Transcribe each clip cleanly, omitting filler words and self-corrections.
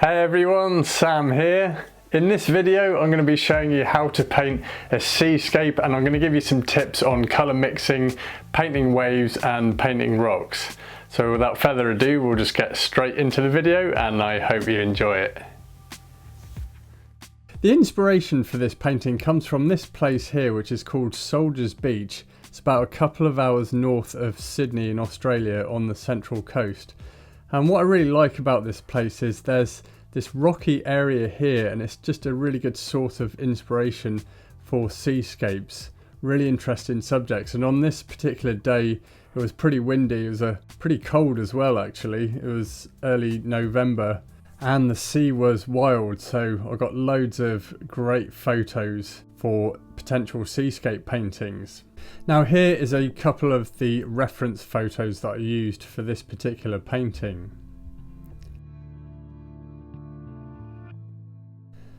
Hey everyone, Sam here. In this video I'm going to be showing you how to paint a seascape, and I'm going to give you some tips on colour mixing, painting waves and painting rocks. So without further ado, we'll just get straight into the video and I hope you enjoy it. The inspiration for this painting comes from this place here, which is called Soldiers Beach. It's about a couple of hours north of Sydney in Australia on the central coast. And what I really like about this place is there's this rocky area here, and it's just a really good source of inspiration for seascapes. Really interesting subjects. And on this particular day, it was pretty windy. It was pretty cold as well, actually. It was early November and the sea was wild. So I got loads of great photos for potential seascape paintings. Now here is a couple of the reference photos that I used for this particular painting.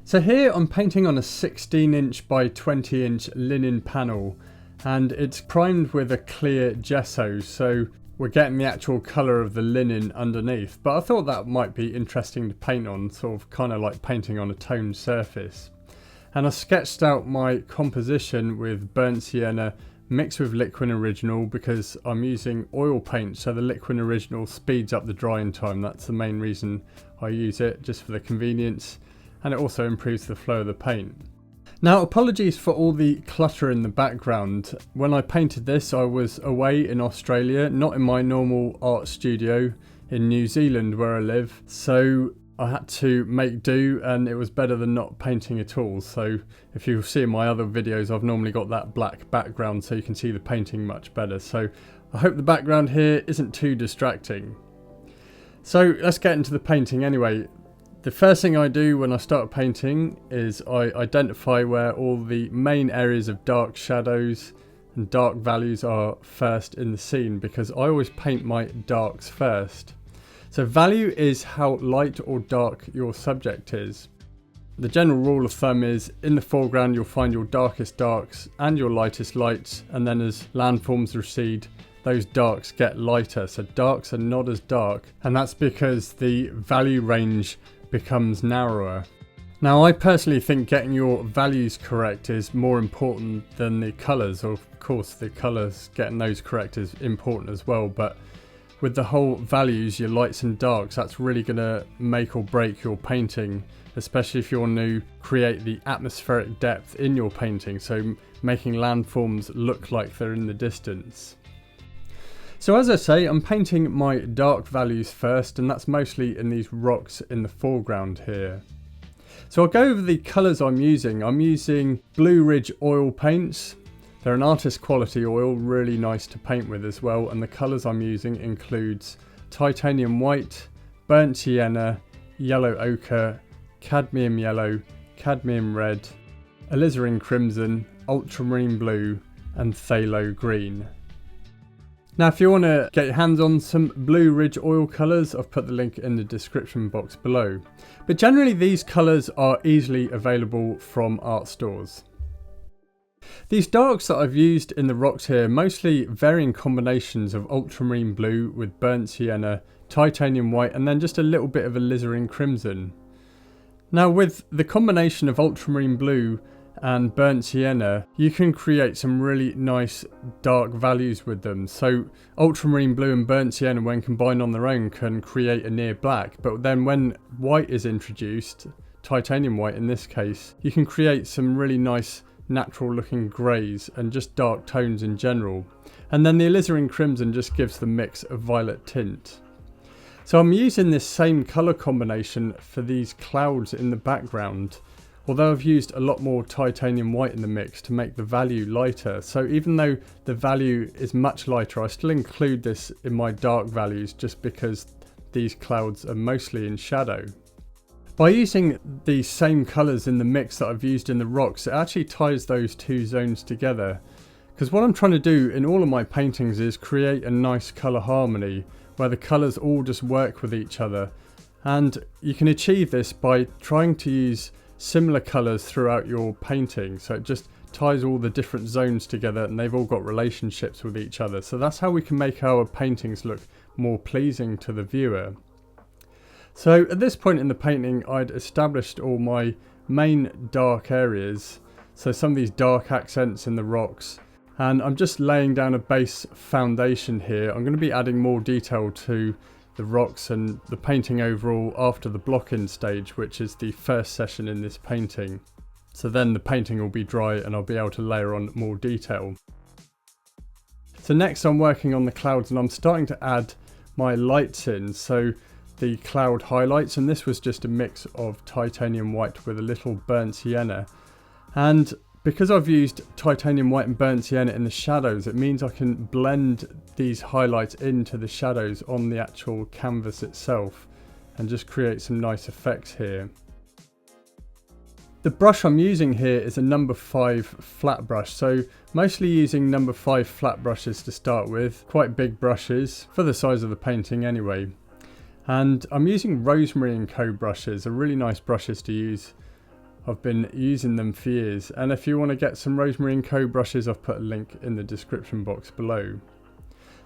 So here I'm painting on a 16" by 20" linen panel, and it's primed with a clear gesso, so we're getting the actual colour of the linen underneath. But I thought that might be interesting to paint on, sort of kind of like painting on a toned surface. And I sketched out my composition with burnt sienna mixed with liquid original, because I'm using oil paint, so the liquid original speeds up the drying time. That's the main reason I use it, just for the convenience, and it also improves the flow of the paint. Now, apologies for all the clutter in the background. When I painted this, I was away in Australia, not in my normal art studio in New Zealand where I live, so I had to make do, and it was better than not painting at all. So if you see in my other videos, I've normally got that black background so you can see the painting much better. So I hope the background here isn't too distracting. So let's get into the painting anyway. The first thing I do when I start painting is I identify where all the main areas of dark shadows and dark values are first in the scene, because I always paint my darks first. So value is how light or dark your subject is. The general rule of thumb is in the foreground you'll find your darkest darks and your lightest lights, and then as landforms recede, those darks get lighter. So darks are not as dark, and that's because the value range becomes narrower. Now, I personally think getting your values correct is more important than the colours. Of course, the colours, getting those correct is important as well, but with the whole values, your lights and darks, that's really going to make or break your painting, especially if you want to create the atmospheric depth in your painting, so making landforms look like they're in the distance. So as I say, I'm painting my dark values first, and that's mostly in these rocks in the foreground here. So I'll go over the colours I'm using. I'm using Blue Ridge oil paints. They're an artist quality oil, really nice to paint with as well, and the colours I'm using includes titanium white, burnt sienna, yellow ochre, cadmium yellow, cadmium red, alizarin crimson, ultramarine blue and phthalo green. Now if you want to get your hands on some Blue Ridge oil colours, I've put the link in the description box below. But generally these colours are easily available from art stores. These darks that I've used in the rocks here, mostly varying combinations of ultramarine blue with burnt sienna, titanium white and then just a little bit of alizarin crimson. Now with the combination of ultramarine blue and burnt sienna, you can create some really nice dark values with them. So ultramarine blue and burnt sienna, when combined on their own, can create a near black, but then when white is introduced, titanium white in this case, you can create some really nice natural looking greys and just dark tones in general. And then the alizarin crimson just gives the mix a violet tint. So I'm using this same colour combination for these clouds in the background, although I've used a lot more titanium white in the mix to make the value lighter. So even though the value is much lighter, I still include this in my dark values just because these clouds are mostly in shadow. By using the same colours in the mix that I've used in the rocks, it actually ties those two zones together. Because what I'm trying to do in all of my paintings is create a nice colour harmony where the colours all just work with each other. And you can achieve this by trying to use similar colours throughout your painting. So it just ties all the different zones together and they've all got relationships with each other. So that's how we can make our paintings look more pleasing to the viewer. So at this point in the painting, I'd established all my main dark areas. So some of these dark accents in the rocks. And I'm just laying down a base foundation here. I'm going to be adding more detail to the rocks and the painting overall after the block-in stage, which is the first session in this painting. So then the painting will be dry and I'll be able to layer on more detail. So next I'm working on the clouds and I'm starting to add my lights in. So the cloud highlights, and this was just a mix of titanium white with a little burnt sienna. And because I've used titanium white and burnt sienna in the shadows, it means I can blend these highlights into the shadows on the actual canvas itself and just create some nice effects here. The brush I'm using here is a number 5 flat brush, so mostly using number 5 flat brushes to start with, quite big brushes for the size of the painting anyway. And I'm using Rosemary & Co brushes, are really nice brushes to use. I've been using them for years, and if you want to get some Rosemary & Co brushes, I've put a link in the description box below.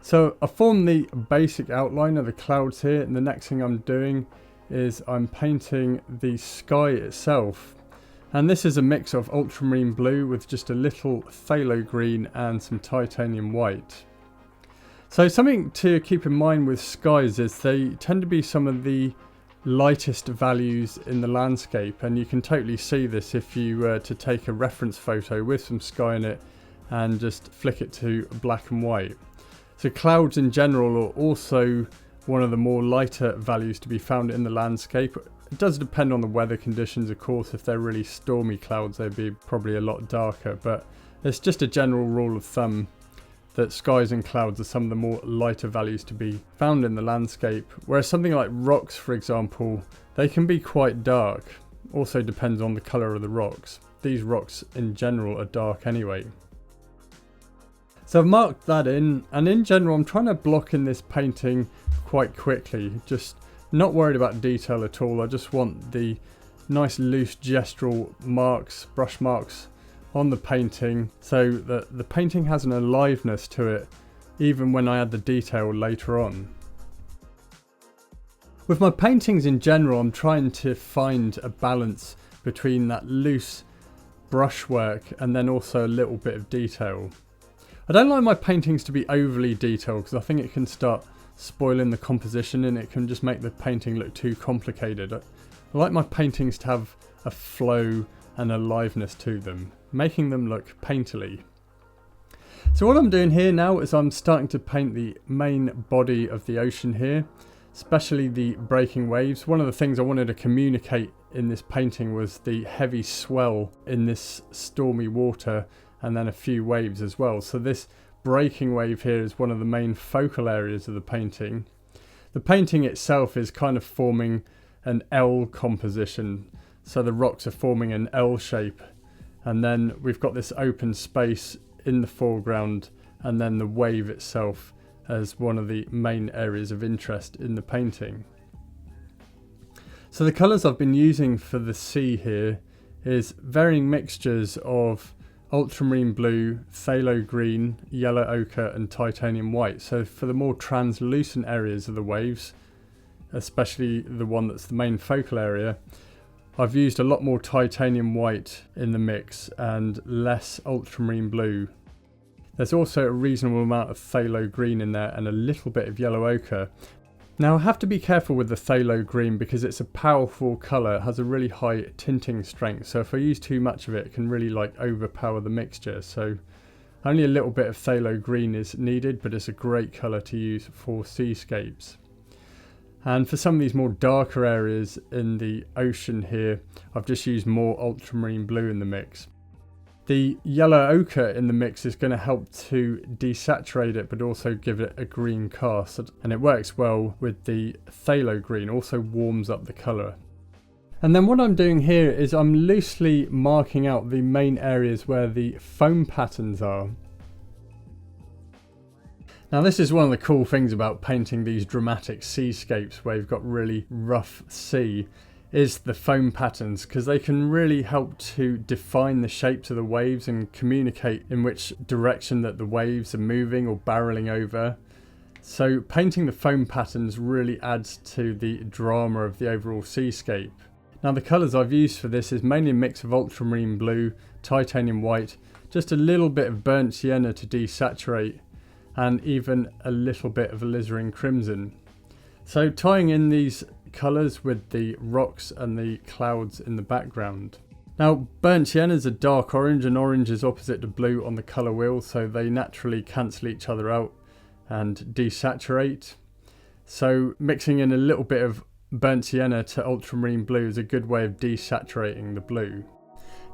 So I formed the basic outline of the clouds here, and the next thing I'm doing is I'm painting the sky itself. And this is a mix of ultramarine blue with just a little phthalo green and some titanium white. So something to keep in mind with skies is they tend to be some of the lightest values in the landscape, and you can totally see this if you were to take a reference photo with some sky in it and just flick it to black and white. So clouds in general are also one of the more lighter values to be found in the landscape. It does depend on the weather conditions, of course. If they're really stormy clouds, they'd be probably a lot darker, but it's just a general rule of thumb that skies and clouds are some of the more lighter values to be found in the landscape. Whereas something like rocks, for example, they can be quite dark. Also depends on the colour of the rocks. These rocks in general are dark anyway. So I've marked that in, and in general I'm trying to block in this painting quite quickly. Just not worried about detail at all. I just want the nice loose gestural marks, brush marks on the painting, so that the painting has an aliveness to it even when I add the detail later on. With my paintings in general, I'm trying to find a balance between that loose brushwork and then also a little bit of detail. I don't like my paintings to be overly detailed because I think it can start spoiling the composition and it can just make the painting look too complicated. I like my paintings to have a flow and aliveness to them, making them look painterly. So what I'm doing here now is I'm starting to paint the main body of the ocean here, especially the breaking waves. One of the things I wanted to communicate in this painting was the heavy swell in this stormy water and then a few waves as well. So this breaking wave here is one of the main focal areas of the painting. The painting itself is kind of forming an L composition. So the rocks are forming an L shape, and then we've got this open space in the foreground and then the wave itself as one of the main areas of interest in the painting. So the colours I've been using for the sea here is varying mixtures of ultramarine blue, phthalo green, yellow ochre and titanium white. So for the more translucent areas of the waves, especially the one that's the main focal area, I've used a lot more titanium white in the mix and less ultramarine blue. There's also a reasonable amount of phthalo green in there and a little bit of yellow ochre. Now I have to be careful with the phthalo green because it's a powerful colour. It has a really high tinting strength, so if I use too much of it, it can really overpower the mixture. So only a little bit of phthalo green is needed, but it's a great colour to use for seascapes. And for some of these more darker areas in the ocean here, I've just used more ultramarine blue in the mix. The yellow ochre in the mix is going to help to desaturate it, but also give it a green cast. And it works well with the phthalo green, also warms up the colour. And then what I'm doing here is I'm loosely marking out the main areas where the foam patterns are. Now this is one of the cool things about painting these dramatic seascapes where you've got really rough sea, is the foam patterns, because they can really help to define the shapes of the waves and communicate in which direction that the waves are moving or barreling over. So painting the foam patterns really adds to the drama of the overall seascape. Now the colours I've used for this is mainly a mix of ultramarine blue, titanium white, just a little bit of burnt sienna to desaturate, and even a little bit of alizarin crimson. So tying in these colours with the rocks and the clouds in the background. Now burnt sienna is a dark orange, and orange is opposite to blue on the colour wheel, so they naturally cancel each other out and desaturate. So mixing in a little bit of burnt sienna to ultramarine blue is a good way of desaturating the blue.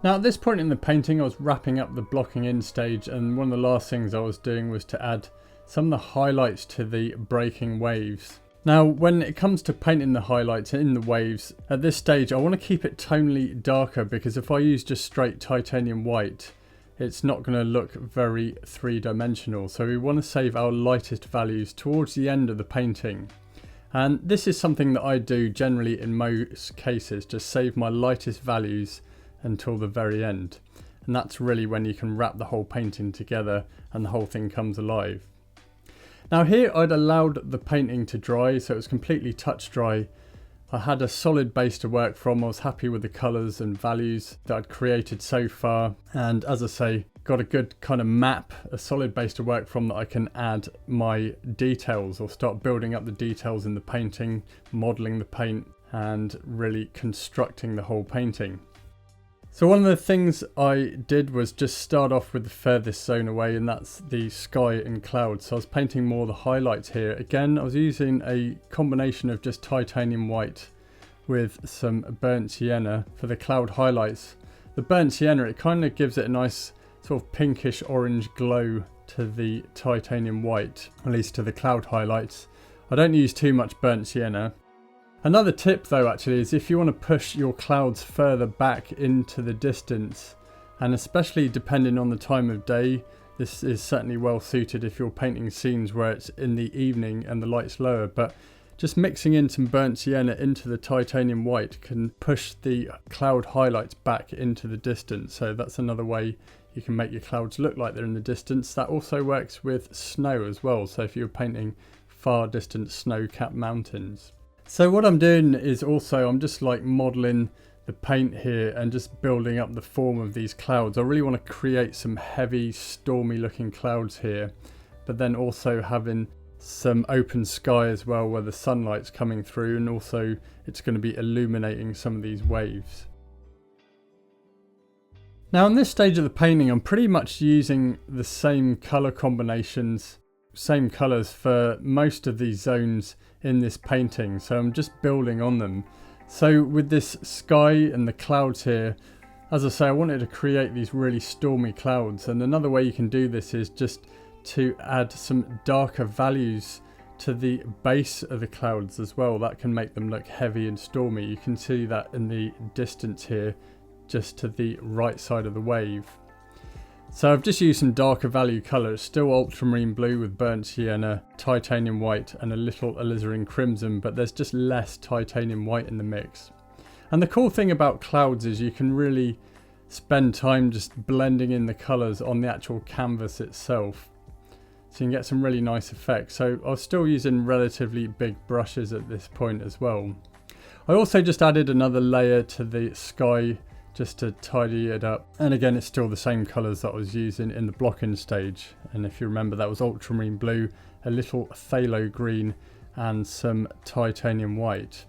Now at this point in the painting I was wrapping up the blocking in stage, and one of the last things I was doing was to add some of the highlights to the breaking waves. Now when it comes to painting the highlights in the waves, at this stage I want to keep it tonally darker, because if I use just straight titanium white it's not going to look very three-dimensional. So we want to save our lightest values towards the end of the painting. And this is something that I do generally in most cases, just save my lightest values until the very end. And that's really when you can wrap the whole painting together and the whole thing comes alive. Now here I'd allowed the painting to dry, so it was completely touch dry. I had a solid base to work from. I was happy with the colours and values that I'd created so far, and as I say, got a good kind of map, a solid base to work from that I can add my details or start building up the details in the painting, modelling the paint and really constructing the whole painting. So one of the things I did was just start off with the furthest zone away, and that's the sky and clouds. So I was painting more the highlights here. Again, I was using a combination of just titanium white with some burnt sienna for the cloud highlights. The burnt sienna, it kind of gives it a nice sort of pinkish orange glow to the titanium white, at least to the cloud highlights. I don't use too much burnt sienna. Another tip though actually is if you want to push your clouds further back into the distance, and especially depending on the time of day, this is certainly well suited if you're painting scenes where it's in the evening and the light's lower, but just mixing in some burnt sienna into the titanium white can push the cloud highlights back into the distance. So that's another way you can make your clouds look like they're in the distance. That also works with snow as well, so if you're painting far distant snow-capped mountains. So what I'm doing is also I'm just like modelling the paint here and just building up the form of these clouds. I really want to create some heavy stormy looking clouds here, but then also having some open sky as well where the sunlight's coming through, and also it's going to be illuminating some of these waves. Now in this stage of the painting I'm pretty much using the same colour combinations, same colours for most of these zones in this painting, so I'm just building on them. So with this sky and the clouds here, as I say, I wanted to create these really stormy clouds, and another way you can do this is just to add some darker values to the base of the clouds as well. That can make them look heavy and stormy. You can see that in the distance here, just to the right side of the wave. So I've just used some darker value colours, still ultramarine blue with burnt sienna, titanium white and a little alizarin crimson, but there's just less titanium white in the mix. And the cool thing about clouds is you can really spend time just blending in the colours on the actual canvas itself, so you can get some really nice effects. So I was still using relatively big brushes at this point as well. I also just added another layer to the sky just to tidy it up, and again it's still the same colours that I was using in the blocking stage, and if you remember that was ultramarine blue, a little phthalo green and some titanium white.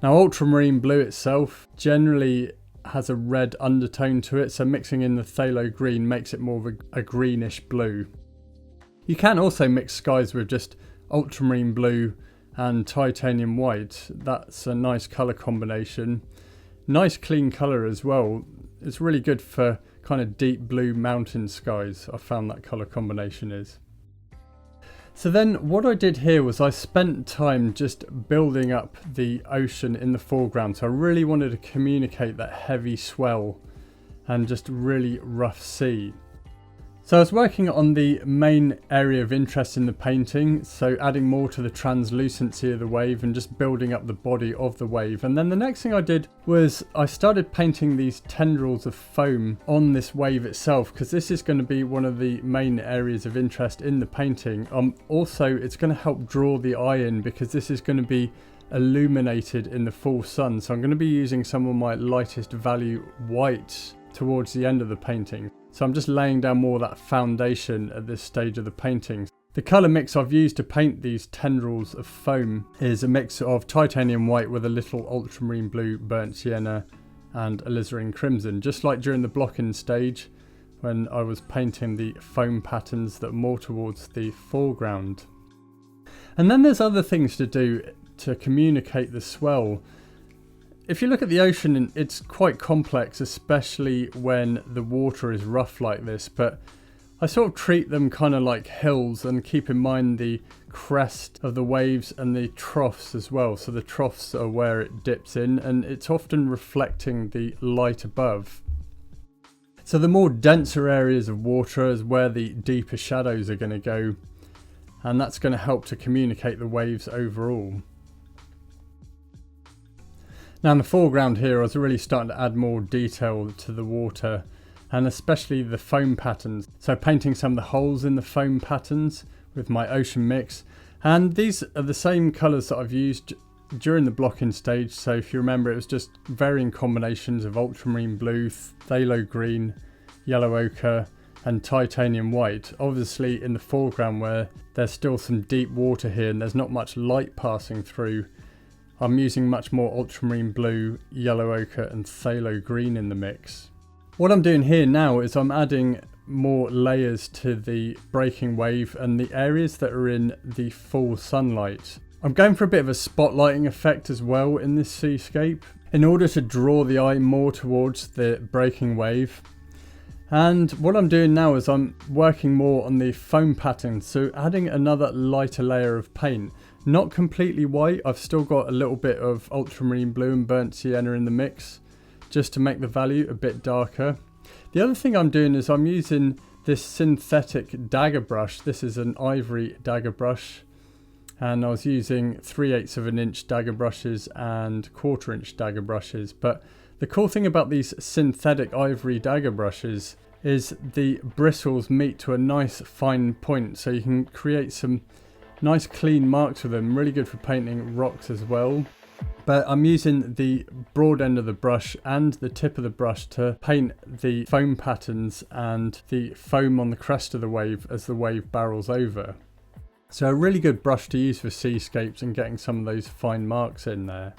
Now ultramarine blue itself generally has a red undertone to it, so mixing in the phthalo green makes it more of a greenish blue. You can also mix skies with just ultramarine blue and titanium white. That's a nice colour combination. Nice clean colour as well. It's really good for kind of deep blue mountain skies. I found that colour combination is. So then what I did here was I spent time just building up the ocean in the foreground. So I really wanted to communicate that heavy swell and just really rough sea. So I was working on the main area of interest in the painting, so adding more to the translucency of the wave and just building up the body of the wave. And then the next thing I did was I started painting these tendrils of foam on this wave itself, because this is going to be one of the main areas of interest in the painting. Also, it's going to help draw the eye in, because this is going to be illuminated in the full sun. So I'm going to be using some of my lightest value whites towards the end of the painting. So I'm just laying down more of that foundation at this stage of the painting. The colour mix I've used to paint these tendrils of foam is a mix of titanium white with a little ultramarine blue, burnt sienna and alizarin crimson, just like during the blocking stage when I was painting the foam patterns that are more towards the foreground. And then there's other things to do to communicate the swell. If you look at the ocean, it's quite complex, especially when the water is rough like this, but I sort of treat them kind of like hills and keep in mind the crest of the waves and the troughs as well. So the troughs are where it dips in, and it's often reflecting the light above. So the more denser areas of water is where the deeper shadows are going to go, and that's going to help to communicate the waves overall. Now in the foreground here, I was really starting to add more detail to the water, and especially the foam patterns. So painting some of the holes in the foam patterns with my ocean mix. And these are the same colours that I've used during the blocking stage. So if you remember, it was just varying combinations of ultramarine blue, phthalo green, yellow ochre and titanium white. Obviously in the foreground where there's still some deep water here and there's not much light passing through, I'm using much more ultramarine blue, yellow ochre and phthalo green in the mix. What I'm doing here now is I'm adding more layers to the breaking wave and the areas that are in the full sunlight. I'm going for a bit of a spotlighting effect as well in this seascape in order to draw the eye more towards the breaking wave. And what I'm doing now is I'm working more on the foam pattern, so adding another lighter layer of paint. Not completely white, I've still got a little bit of ultramarine blue and burnt sienna in the mix, just to make the value a bit darker. The other thing I'm doing is I'm using this synthetic dagger brush. This is an ivory dagger brush, and I was using 3/8 of an inch dagger brushes and 1/4 inch dagger brushes. But the cool thing about these synthetic ivory dagger brushes is the bristles meet to a nice fine point, so you can create some nice clean marks with them. Really good for painting rocks as well. But I'm using the broad end of the brush and the tip of the brush to paint the foam patterns and the foam on the crest of the wave as the wave barrels over. So a really good brush to use for seascapes and getting some of those fine marks in there.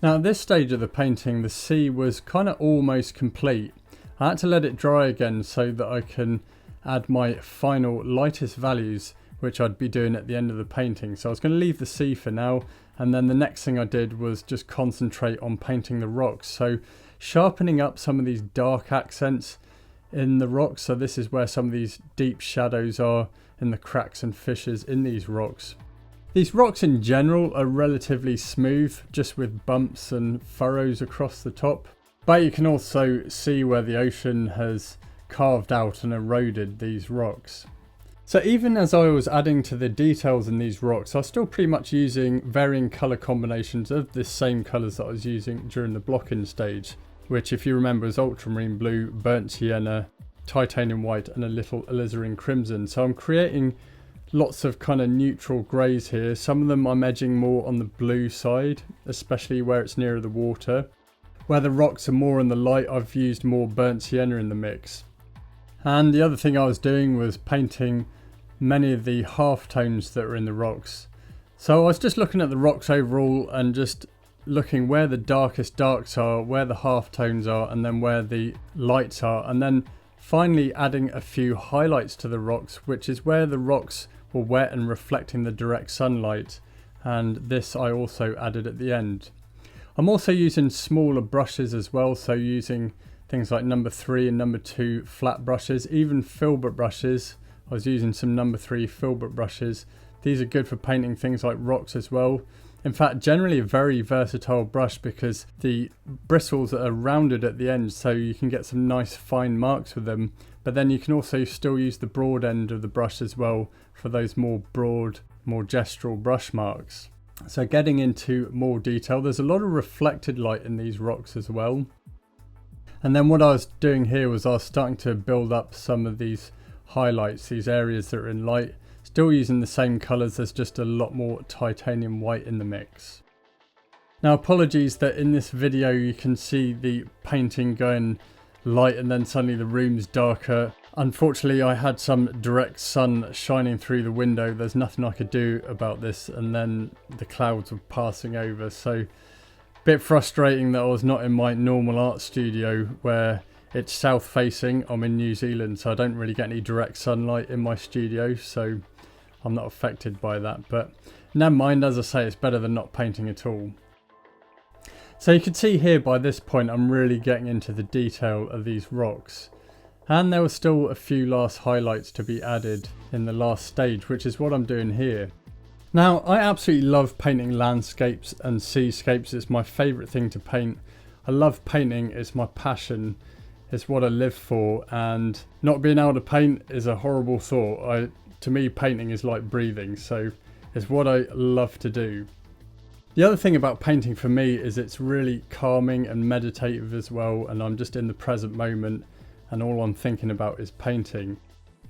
Now at this stage of the painting, the sea was kind of almost complete. I had to let it dry again so that I can add my final lightest values, which I'd be doing at the end of the painting. So I was going to leave the sea for now, and then the next thing I did was just concentrate on painting the rocks. So sharpening up some of these dark accents in the rocks. So this is where some of these deep shadows are in the cracks and fissures in these rocks. These rocks in general are relatively smooth, just with bumps and furrows across the top. But you can also see where the ocean has carved out and eroded these rocks. So even as I was adding to the details in these rocks, I was still pretty much using varying colour combinations of the same colours that I was using during the blocking stage, which if you remember is ultramarine blue, burnt sienna, titanium white and a little alizarin crimson. So I'm creating lots of kind of neutral greys here. Some of them I'm edging more on the blue side, especially where it's nearer the water. Where the rocks are more in the light, I've used more burnt sienna in the mix. And the other thing I was doing was painting many of the half tones that are in the rocks. So I was just looking at the rocks overall and just looking where the darkest darks are, where the half tones are, and then where the lights are, and then finally adding a few highlights to the rocks, which is where the rocks were wet and reflecting the direct sunlight, and this I also added at the end. I'm also using smaller brushes as well, so using things like number 3 and number 2 flat brushes, even filbert brushes. I was using some number 3 filbert brushes. These are good for painting things like rocks as well. In fact, generally a very versatile brush because the bristles are rounded at the end, so you can get some nice fine marks with them. But then you can also still use the broad end of the brush as well for those more broad, more gestural brush marks. So getting into more detail, there's a lot of reflected light in these rocks as well. And then what I was doing here was I was starting to build up some of these highlights, these areas that are in light. Still using the same colours, there's just a lot more titanium white in the mix. Now apologies that in this video you can see the painting going light and then suddenly the room's darker. Unfortunately I had some direct sun shining through the window, there's nothing I could do about this, and then the clouds were passing over, so a bit frustrating that I was not in my normal art studio where it's south facing. I'm in New Zealand, so I don't really get any direct sunlight in my studio, so I'm not affected by that, but never mind, as I say, it's better than not painting at all. So you can see here by this point I'm really getting into the detail of these rocks, and there were still a few last highlights to be added in the last stage, which is what I'm doing here. Now I absolutely love painting landscapes and seascapes. It's my favourite thing to paint. I love painting, it's my passion, it's what I live for, and not being able to paint is a horrible thought. To me, painting is like breathing, so it's what I love to do. The other thing about painting for me is it's really calming and meditative as well, and I'm just in the present moment and all I'm thinking about is painting.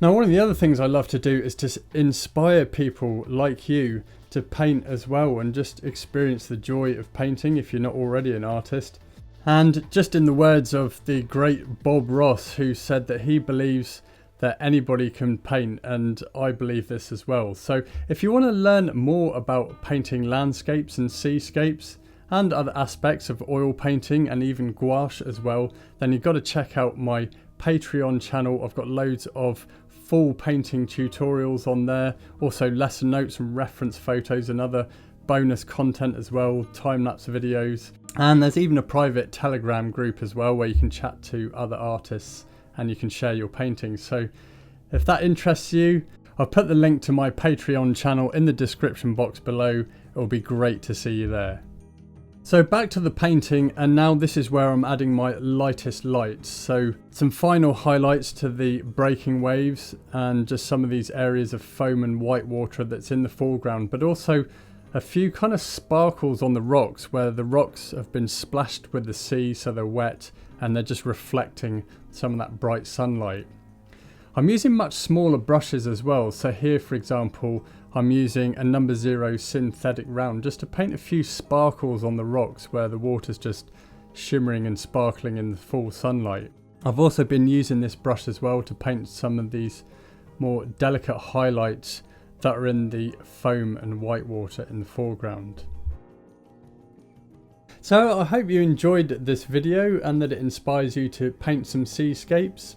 Now one of the other things I love to do is to inspire people like you to paint as well and just experience the joy of painting if you're not already an artist. And just in the words of the great Bob Ross, who said that he believes that anybody can paint, and I believe this as well. So if you want to learn more about painting landscapes and seascapes and other aspects of oil painting and even gouache as well, then you've got to check out my Patreon channel. I've got loads of full painting tutorials on there, also lesson notes and reference photos and other bonus content as well, time-lapse videos, and there's even a private Telegram group as well where you can chat to other artists and you can share your paintings. So if that interests you, I'll put the link to my Patreon channel in the description box below. It will be great to see you there. So back to the painting, and now this is where I'm adding my lightest lights. So some final highlights to the breaking waves and just some of these areas of foam and white water that's in the foreground, but also a few kind of sparkles on the rocks where the rocks have been splashed with the sea, so they're wet and they're just reflecting some of that bright sunlight. I'm using much smaller brushes as well, so here for example I'm using a No. 0 synthetic round just to paint a few sparkles on the rocks where the water's just shimmering and sparkling in the full sunlight. I've also been using this brush as well to paint some of these more delicate highlights that are in the foam and white water in the foreground. So I hope you enjoyed this video and that it inspires you to paint some seascapes.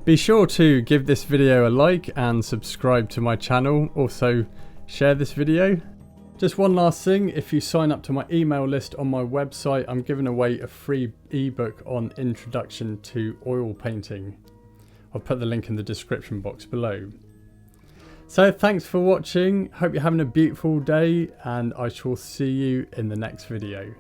Be sure to give this video a like and subscribe to my channel. Also share this video. Just one last thing, if you sign up to my email list on my website, I'm giving away a free ebook on Introduction to Oil Painting. I'll put the link in the description box below. So thanks for watching, hope you're having a beautiful day, and I shall see you in the next video.